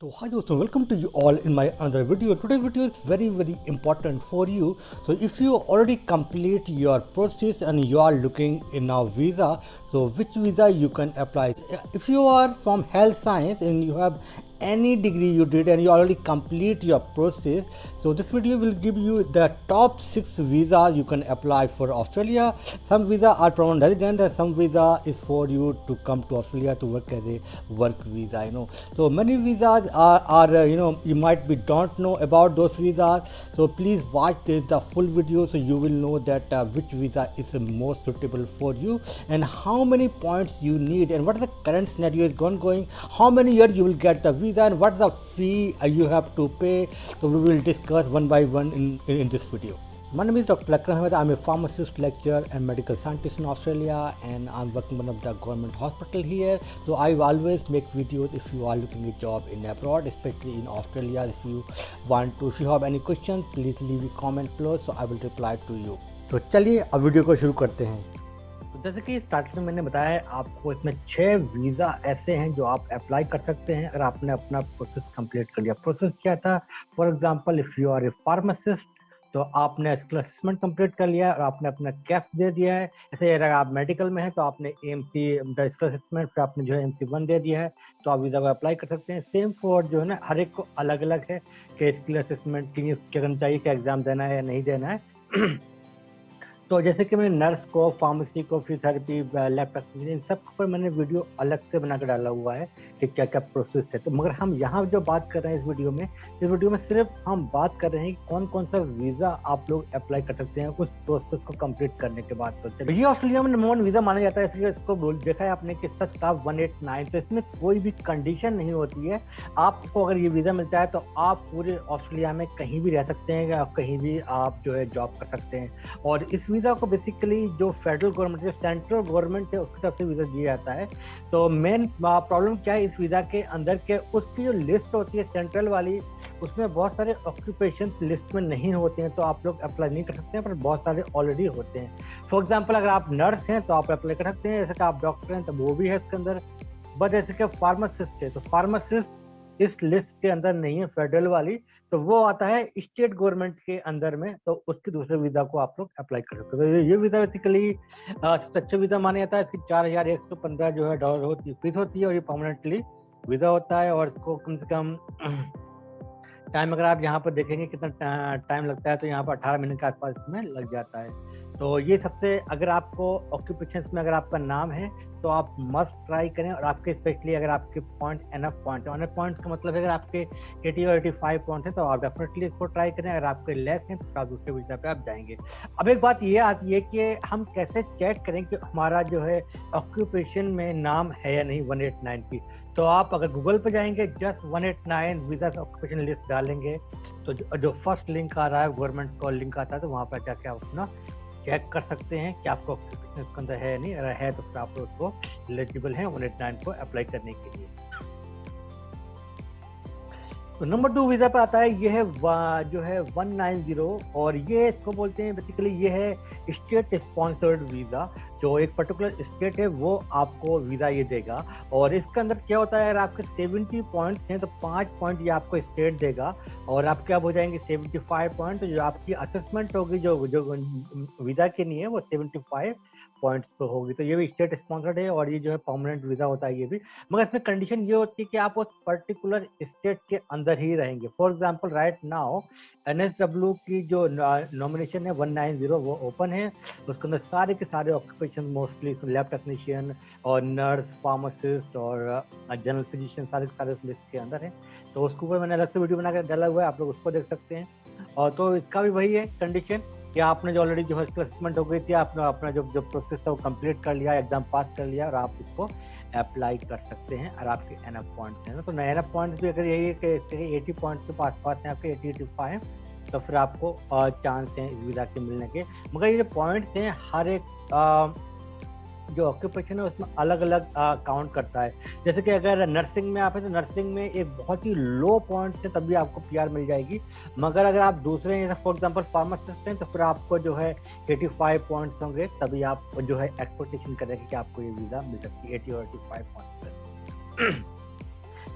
So hi doस्तों, welcome to you all in my another video. Today's video is very important for you. So if you already complete your process and you are looking in a visa, so which visa you can apply? If you are from health science and you have any degree you did and you already complete your process, so this video will give you the top 6 visas you can apply for Australia. Some visa are permanent resident and some visa is for you to come to Australia to work as a work visa. So many visas are you might be don't know about those visas, so please watch the full video so you will know that which visa is the most suitable for you and how many points you need and what the current scenario is going, how many years you will get the visa and what the fee you have to pay. So we will discuss one by one in this video. My name is Dr. Lakran Ahmed. I'm a pharmacist, lecturer and medical scientist in Australia, and I'm working in one of the government hospital here. So I always make videos if you are looking a job in abroad, especially in Australia. If you have any questions, please leave a comment below so I will reply to you. तो चलिए अब video को शुरू करते हैं। तो जैसे कि स्टार्टिंग में मैंने बताया है, आपको इसमें 6 वीज़ा ऐसे हैं जो आप अप्लाई कर सकते हैं अगर आपने अपना प्रोसेस कंप्लीट कर लिया। प्रोसेस क्या था? For example if you are a pharmacist, तो आपने स्किल असेसमेंट कंप्लीट कर लिया और आपने अपना कैफ दे दिया है। ऐसे अगर आप मेडिकल में हैं तो आपने एएमसी द स्किल असेसमेंट फिर आपने जो है एमसी 1 दे दिया है, तो आप वीज़ा को अप्लाई कर सकते हैं। सेम फॉर जो है ना, हर एक को अलग अलग है कि स्किल असेसमेंट के लिए क्या करना चाहिए, क्या एग्ज़ाम देना है या नहीं देना है। तो जैसे कि मैंने नर्स को, फार्मेसी को, फिजियोथेरेपी, लैब टेक्नीशियन, इन सब पर मैंने वीडियो अलग से बना कर डाला हुआ है कि क्या क्या प्रोसेस है। तो मगर हम यहाँ जो बात कर रहे हैं इस वीडियो में सिर्फ हम बात कर रहे हैं कि कौन कौन सा वीज़ा आप लोग अप्लाई कर सकते हैं उस प्रोसेस को कंप्लीट करने के बाद। तो ये ऑस्ट्रेलिया में नंबर 1 वीज़ा माना जाता है, इसलिए इसको देखा है आपने कि सच स्टाफ 189। तो इसमें कोई भी कंडीशन नहीं होती है। आपको अगर ये वीज़ा मिलता है तो आप पूरे ऑस्ट्रेलिया में कहीं भी रह सकते हैं या कहीं भी आप जो है जॉब कर सकते हैं। और इस वीज़ा को बेसिकली जो फेडरल गवर्नमेंट है, सेंट्रल गवर्नमेंट है, उसकी तरफ से वीज़ा दिया जाता है। तो मेन प्रॉब्लम क्या है इस वीज़ा के अंदर के उसकी जो लिस्ट होती है सेंट्रल वाली, उसमें बहुत सारे ऑक्यूपेशन लिस्ट में नहीं होते हैं, तो आप लोग अप्लाई नहीं कर सकते हैं, पर बहुत सारे ऑलरेडी होते हैं। फॉर एग्जांपल अगर आप नर्स हैं तो आप अप्लाई कर सकते हैं, जैसे कि आप डॉक्टर हैं तो वो भी है इसके अंदर। बट जैसे कि फार्मासिस्ट है तो फार्मासिस्ट इस लिस्ट के अंदर नहीं है फेडरल वाली, तो वो आता है स्टेट गवर्नमेंट के अंदर में, तो उसके दूसरे वीज़ा को आप लोग अप्लाई कर सकते हो। तो ये वीज़ा बेसिकली सबसे अच्छा वीज़ा माना जाता है। इसकी 4115 जो है डॉलर होती फीस होती है और ये परमानेंटली वीज़ा होता है। और इसको कम से कम टाइम अगर आप यहाँ पर देखेंगे कितना टाइम लगता है, तो यहाँ पर 18 मिनट के आसपास इसमें लग जाता है। तो ये सबसे, अगर आपको ऑक्यूपेशन में अगर आपका नाम है तो आप मस्ट ट्राई करें। और आपके स्पेशली अगर आपके पॉइंट एनफ पॉइंट्स का मतलब है अगर आपके 80 और 85 पॉइंट है तो आप डेफिनेटली इसको ट्राई करें। अगर आपके लेस हैं तो आप दूसरे वीज़ा पे आप जाएंगे। अब एक बात ये आती है कि हम कैसे चेक करें कि हमारा जो है ऑक्यूपेशन में नाम है या नहीं 189 की। तो आप अगर गूगल पे जाएंगे, जस्ट 189 वीज़ा ऑक्यूपेशन लिस्ट डालेंगे, तो जो फर्स्ट लिंक आ रहा है गवर्नमेंट का लिंक आता है, तो वहाँ पर जाके आप अपना चेक कर सकते हैं कि आपको ऑक्यूपेशन इसके अंदर है नहीं। अगर है तो फिर आप उसको एलिजिबल हैं 189 को अप्लाई करने के लिए। तो नंबर 2 वीज़ा पे आता है, ये है जो है 190, और ये इसको बोलते हैं बेसिकली ये है स्टेट स्पॉन्सर्ड वीज़ा। जो एक पर्टिकुलर स्टेट है वो आपको वीज़ा ये देगा। और इसके अंदर क्या होता है, अगर आपके 70 पॉइंट्स हैं तो 5 पॉइंट ये आपको स्टेट देगा और आपके अब हो जाएंगे 75 पॉइंट। तो जो आपकी असेसमेंट होगी जो वीज़ा के लिए है वो 75 पॉइंट्स पे होगी। तो ये भी स्टेट स्पॉन्सर्ड है और ये जो है परमानेंट वीज़ा होता है ये भी। मगर इसमें कंडीशन ये होती है कि आप उस पर्टिकुलर स्टेट के अंदर ही रहेंगे। For example right now NSW की जो नॉमिनेशन है 190 वो ओपन है। उसके अंदर सारे के सारे ऑक्यूपेशन मोस्टली लैब टेक्नीशियन और नर्स, फार्मासिस्ट और जनरल फिजिशियन सारे के सारे उस लिस्ट के अंदर है। तो उसके ऊपर मैंने अलग से वीडियो बनाकर डाला हुआ है, आप लोग उसको देख सकते हैं। और तो इसका भी वही है कंडीशन कि आपने जो ऑलरेडी जो है असेसमेंट हो गई थी, आपने अपना जो प्रोसेस था वो कंप्लीट कर लिया, एग्जाम पास कर लिया और आप इसको अप्लाई कर सकते हैं। और आपके एनएफ पॉइंट्स हैं ना, तो एनएफ पॉइंट्स भी अगर यही है कि 80 पॉइंट्स के पास हैं आपके 80-85, तो फिर आपको चांस हैं इस वीज़ा के मिलने के। मगर ये जो पॉइंट्स हैं हर एक जो ऑक्यूपेशन है उसमें अलग अलग काउंट करता है। जैसे कि अगर नर्सिंग में आप हैं तो नर्सिंग में एक बहुत ही लो पॉइंट से तभी आपको पीआर मिल जाएगी। मगर अगर आप दूसरे हैं, जैसे फॉर एग्जांपल फार्मासिस्ट हैं, तो फिर आपको जो है 85 पॉइंट्स होंगे तभी आप जो है एक्सपेक्टेशन करेंगे कि आपको ये वीज़ा मिल सकती है 80 और 85 पॉइंट्स पर।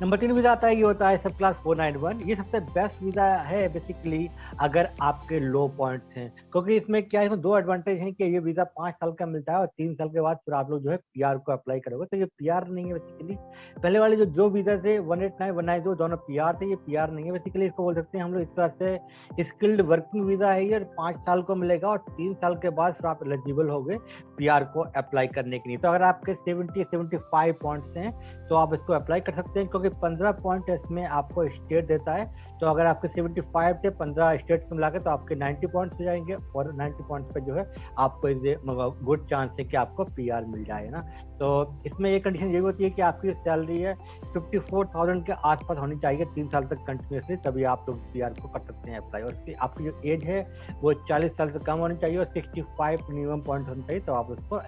नंबर 3 वीज़ा आता है, ये होता है सब क्लास 491। ये सबसे बेस्ट वीज़ा है बेसिकली अगर आपके लो पॉइंट्स हैं, क्योंकि इसमें क्या है, इसमें 2 एडवांटेज हैं कि ये वीज़ा 5 साल का मिलता है और 3 साल के बाद फिर आप लोग जो है पीआर को अप्लाई करोगे। तो ये पीआर नहीं है बेसिकली। पहले वाले जो वीज़ा थे 189, 192 दोनों पीआर थे, ये पीआर नहीं है बेसिकली। इसको बोल सकते हैं हम लोग इस तरह से स्किल्ड वर्किंग वीज़ा है ये, 5 साल को मिलेगा और 3 साल के बाद फिर आप एलिजिबल होगे पीआर को अप्लाई करने के लिए। तो अगर आपके 75 पॉइंट्स हैं तो आप इसको अप्लाई कर सकते हैं, क्योंकि 15 पॉइंट इसमें आपको स्टेट देता है। तो अगर आपके 75 थे, 15 स्टेट में मिला के, तो आपके 90 पॉइंट्स हो जाएंगे और 90 पॉइंट्स पे जो है आपको गुड चांस है कि आपको पीआर मिल जाए ना। तो इसमें ये कंडीशन ये होती है कि आपकी सैलरी है 54,000 के आसपास होनी चाहिए 3 साल तक कंटिन्यूसली, तभी आप लोग पीआर को कर सकते हैं अप्लाई। और आपकी जो एज है वो 40 साल से कम होनी चाहिए और 65 मिनिमम पॉइंट होना चाहिए, तो आप उसको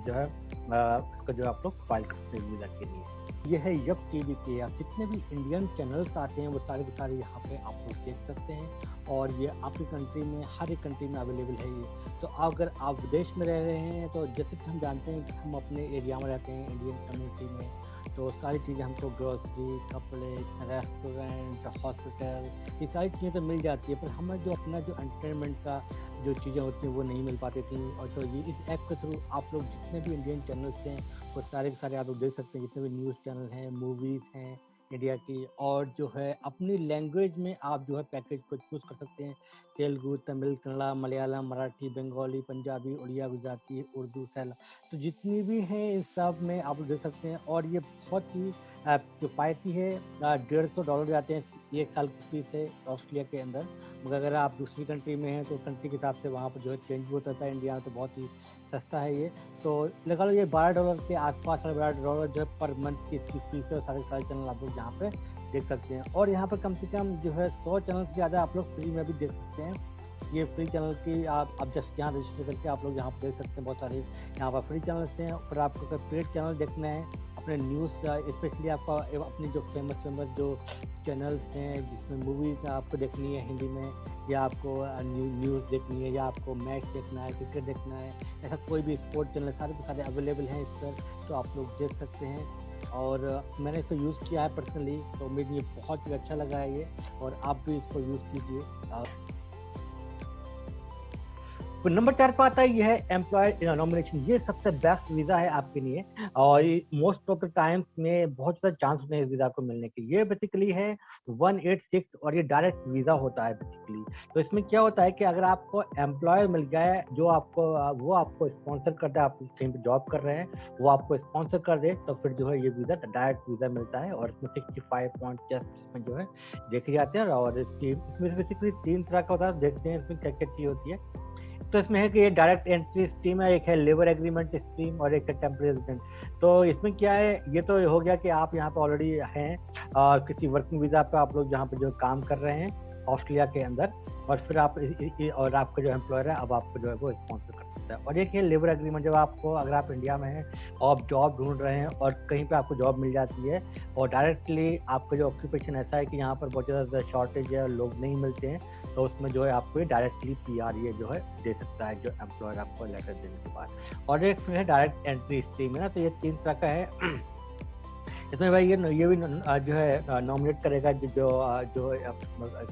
जो है उसको जो आप लोग फाइल करते हैं वीज़ा के लिए। ये है यप टीवी के, आप जितने भी इंडियन चैनल्स आते हैं वो सारे के सारे यहाँ पे आप लोग देख सकते हैं और ये आपकी कंट्री में हर एक कंट्री में अवेलेबल है ये। तो अगर आप विदेश में रह रहे हैं तो जैसे कि हम जानते हैं कि हम अपने एरिया में रहते हैं इंडियन कम्युनिटी में, तो सारी चीज़ें हमको ग्रोसरी, कपड़े, रेस्टोरेंट, हॉस्पिटल, ये सारी चीज़ें तो मिल जाती है, पर हमें जो अपना जो एंटरटेनमेंट का जो चीज़ें होती हैं वो नहीं मिल पाती थी। और तो ये इस ऐप के थ्रू आप लोग जितने भी इंडियन चैनल्स हैं वो सारे के सारे आप लोग देख सकते हैं, जितने भी न्यूज़ चैनल हैं, मूवीज़ हैं इंडिया की, और जो है अपनी लैंग्वेज में आप जो है पैकेज को चूज़ कर सकते हैं। तेलुगु, तमिल, कन्नड़ा, मलयालम, मराठी, बंगाली, पंजाबी, उड़िया, गुजराती, उर्दू, सैला, तो जितनी भी हैं इन सब में आप देख सकते हैं। और ये बहुत ही किफ़ायती है, $150 जाते हैं 1 साल की फीस है ऑस्ट्रेलिया के अंदर। मगर अगर आप दूसरी कंट्री में हैं तो कंट्री के हिसाब से वहाँ पर जो है चेंज भी होता है। इंडिया में तो बहुत ही सस्ता है ये, तो लगा लो ये $12 के आसपास, $12.5 जो है पर मंथ की इसकी फीस है। और सारे सारे चैनल आप लोग यहाँ पे देख सकते हैं और यहाँ पर कम से कम जो है 100 चैनल से ज़्यादा आप लोग फ्री में भी देख सकते हैं। ये फ्री चैनल की आप जस्ट यहाँ रजिस्टर करके आप लोग यहाँ पर देख सकते हैं। बहुत सारे यहाँ पर फ्री चैनल्स हैं, पर आपको अगर पेड चैनल देखना है अपने न्यूज़, स्पेशली आपका अपनी जो फेमस जो चैनल्स हैं जिसमें मूवीज़ आपको देखनी है हिंदी में, या आपको न्यूज़ देखनी है, या आपको मैच देखना है, क्रिकेट देखना है, ऐसा कोई भी स्पोर्ट चैनल सारे के सारे अवेलेबल हैं इस पर, तो आप लोग देख सकते हैं। और मैंने इसको यूज़ किया है पर्सनली, तो मुझे ये बहुत ही अच्छा लगा है ये, और आप भी इसको यूज़ कीजिए। फिर नंबर 4 पे आता है ये है एम्प्लॉयर नॉमिनेशन। ये सबसे बेस्ट वीज़ा है आपके लिए और मोस्ट ऑफ द टाइम्स में बहुत ज़्यादा चांस होते हैं इस वीज़ा को मिलने के। ये बेसिकली है 186 और ये डायरेक्ट वीज़ा होता है बेसिकली। तो इसमें क्या होता है कि अगर आपको एम्प्लॉयर मिल गया है जो आपको वो आपको स्पॉन्सर करता है, आप कहीं पर जॉब कर रहे हैं, वो आपको स्पॉन्सर कर दे, तो फिर जो है ये वीज़ा डायरेक्ट वीज़ा मिलता है। और इसमें 65 पॉइंट जस्ट इसमें जो है देखे जाते हैं। और इसमें बेसिकली 3 तरह का होता है, देखते हैं इसमें क्या क्या चीज़ होती है। तो इसमें है कि ये डायरेक्ट एंट्री स्कीम है, एक है लेबर एग्रीमेंट स्कीम और एक है टेम्परेरी रेजिडेंट। तो इसमें क्या है, ये तो हो गया कि आप यहाँ पे ऑलरेडी हैं और किसी वर्किंग वीज़ा पे आप लोग जहाँ पे जो काम कर रहे हैं ऑस्ट्रेलिया के अंदर, और फिर आप और आपका जो एम्प्लॉयर है अब आपको जो है वो स्पॉन्सर कर सकता है। और एक है लेबर एग्रीमेंट, जब आपको अगर आप इंडिया में हैं और जॉब ढूंढ रहे हैं और कहीं पे आपको जॉब मिल जाती है और डायरेक्टली आपका जो ऑक्यूपेशन ऐसा है कि यहाँ पर बहुत ज़्यादा शॉर्टेज है और लोग नहीं मिलते हैं, तो उसमें जो है आपको डायरेक्टली पीआर ये जो है दे सकता है जो एम्प्लॉयर आपको लेटर देने के बाद। और एक फिर है डायरेक्ट एंट्री स्कीम है ना, तो ये 3 तरह का है। इसमें भाई ये भी जो है नॉमिनेट करेगा जो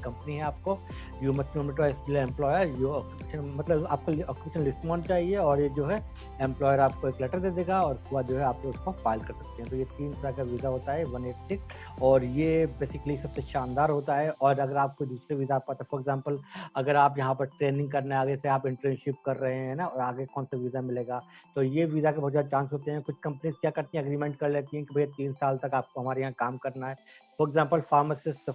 कंपनी है आपको, you must nominate employer, you occupation मतलब आपको ऑक्यूपेशन लिस्ट में होना चाहिए, और ये जो है एम्प्लॉयर आपको एक लेटर दे देगा और उसके बाद जो है आप उसको फाइल कर सकते हैं। तो ये 3 तरह का वीज़ा होता है 186, और ये बेसिकली सबसे शानदार होता है। और अगर आपको दूसरे वीज़ा पाता है, फॉर एग्जाम्पल अगर आप यहाँ पर ट्रेनिंग करने आगे से आप इंटर्नशिप कर रहे हैं ना, और आगे कौन सा वीज़ा मिलेगा, तो ये वीज़ा के बहुत ज़्यादा चांस होते हैं। कुछ कंपनीज क्या करती हैं, एग्रीमेंट कर लेती हैं कि भैया 3 साल तक आपको हमारे यहाँ काम करना है। फॉर एग्जाम्पल फार्मासिस्ट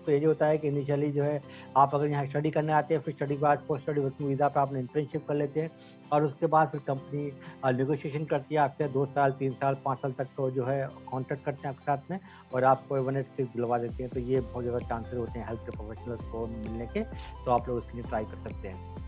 तो ये होता है कि इनिशियली जो है आप अगर यहाँ स्टडी करने आते हैं, फिर स्टडी के बाद पोस्ट स्टडी वर्किंग वीज़ा पर आपने इंटर्नशिप कर लेते हैं, और उसके बाद फिर कंपनी नेगोशिएशन करती है आपसे 2 साल, 3 साल, 5 साल तक तो जो है कॉन्ट्रैक्ट करते हैं आपके साथ में, और आपको 186 दिलवा देते हैं। तो ये बहुत ज़्यादा चांसेस होते हैं हेल्थ के प्रोफेशनल्स को मिलने के, तो आप लोग उसके लिए ट्राई कर सकते हैं।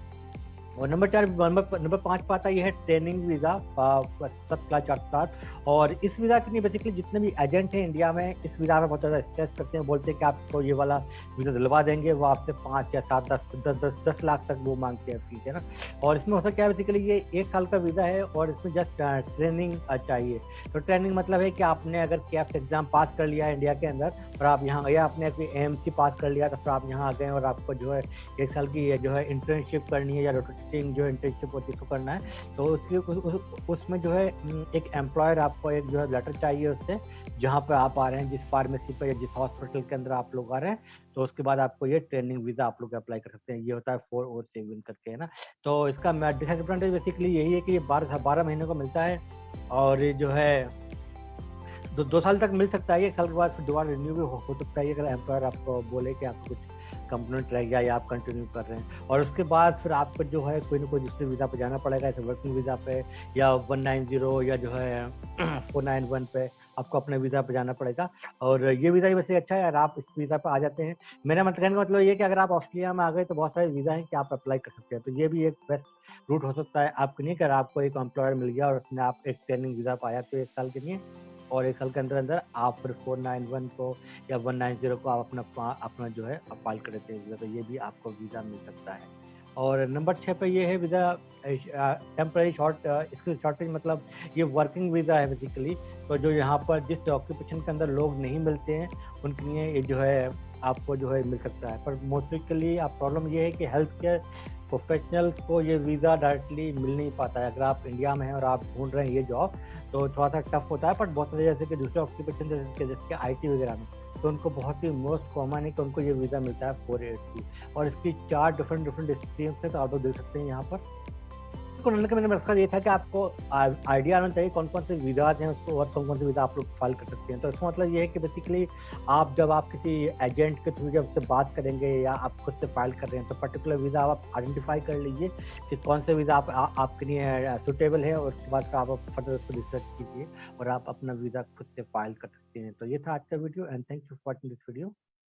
और नंबर 5 पे आता है, ये है ट्रेनिंग वीज़ा 7 क्लास 4 और इस वीज़ा के लिए बेसिकली जितने भी एजेंट हैं इंडिया में, इस वीज़ा में बहुत ज़्यादा स्ट्रेस करते हैं, बोलते हैं कि आपको ये वाला वीज़ा दिलवा देंगे, वो आपसे 5 या 7 10 लाख तक वो मांगते हैं फीस, है ना। और इसमें होता क्या है, बेसिकली ये 1 साल का वीज़ा है और इसमें जस्ट ट्रेनिंग चाहिए। तो ट्रेनिंग मतलब है कि आपने अगर कैप्स एग्जाम पास कर लिया है इंडिया के अंदर और आप यहाँ, या आपने कोई एएमसी पास कर लिया तो फिर आप यहाँ आ गए और आपको जो है 1 साल की जो है इंटर्नशिप करनी है या रोटेटिंग जो इंटर्नशिप होती है उसको करना है। तो उसमें जो है एक एम्प्लॉयर आपको एक जो है लेटर चाहिए उससे, जहाँ पे आप आ रहे हैं, जिस फार्मेसी पे या जिस हॉस्पिटल के अंदर आप लोग आ रहे हैं, तो उसके बाद आपको ये ट्रेनिंग वीज़ा आप लोग अप्लाई कर सकते हैं। ये होता है 407 करके, है ना। तो इसका डिसएडवांटेज बेसिकली यही है कि ये 12 महीने को मिलता है और ये जो है 2 साल तक मिल सकता है। 1 साल के बाद फिर दोबारा रिन्यू भी हो सकता है, अगर एम्प्लॉयर आपको बोले कि आपको कुछ कंपोनेंट रह गया या आप कंटिन्यू कर रहे हैं। और उसके बाद फिर आपको जो है कोई ना कोई दूसरे वीज़ा पे जाना पड़ेगा, जैसे वर्किंग वीज़ा पे या 190 या जो है 491 पे आपको अपने वीज़ा पे जाना पड़ेगा। और ये वीज़ा ही वैसे अच्छा है, अगर आप इस वीज़ा पे आ जाते हैं। मेरा मतलब कहने का मतलब ये है कि अगर आप ऑस्ट्रेलिया में आ गए तो बहुत सारे वीज़ा हैं कि आप अप्लाई कर सकते हैं। तो ये भी एक बेस्ट रूट हो सकता है आपके लिए, अगर आपको एक एम्प्लॉयर मिल गया और उसने आप एक ट्रेनिंग वीज़ा पाया तो 1 साल के लिए, और 1 साल के अंदर आप फिर 491 को या 190 को आप अपना जो है फाइल कर देते हैं वीज़ा, तो ये भी आपको वीज़ा मिल सकता है। और नंबर 6 पे ये है वीज़ा टेम्परेरी इसकी शॉर्टेज मतलब ये वर्किंग वीज़ा है बेसिकली। तो जो यहाँ पर जिस ऑक्यूपेशन के अंदर लोग नहीं मिलते हैं उनके लिए ये जो है आपको जो है मिल सकता है। पर मोस्टली के लिए आप प्रॉब्लम ये है कि हेल्थ केयर प्रोफेशनल्स को ये वीज़ा डायरेक्टली मिल नहीं पाता है। अगर आप इंडिया में हैं और आप ढूंढ रहे हैं ये जॉब, तो थोड़ा सा टफ होता है। बट बहुत सारे जैसे कि दूसरे ऑक्यूपेशन जैसे आईटी वगैरह में, तो उनको बहुत ही मोस्ट कॉमन है कि उनको ये वीज़ा मिलता है 480। और इसकी 4 डिफरेंट स्ट्रीम्स हैं, तो आप लोग देख सकते हैं यहाँ पर। तो उन्होंने मेरा मकसद ये था कि आपको आइडिया आना चाहिए कौन कौन से वीज़ाज हैं उसको और कौन कौन से वीज़ा आप लोग फाइल कर सकते हैं। तो इसका मतलब ये है कि बेसिकली जब आप किसी एजेंट के थ्रू जब से बात करेंगे या आप खुद से फाइल कर रहे हैं, तो पर्टिकुलर वीज़ा आप आइडेंटिफाई कर लीजिए कि कौन से वीज़ा आपके लिए सुटेबल है, और उसके बाद फिर आप फर्दर उसको रिसर्च कीजिए और आप अपना वीज़ा खुद से फाइल कर सकते हैं। तो ये था आज का video, and thank you for watching this video.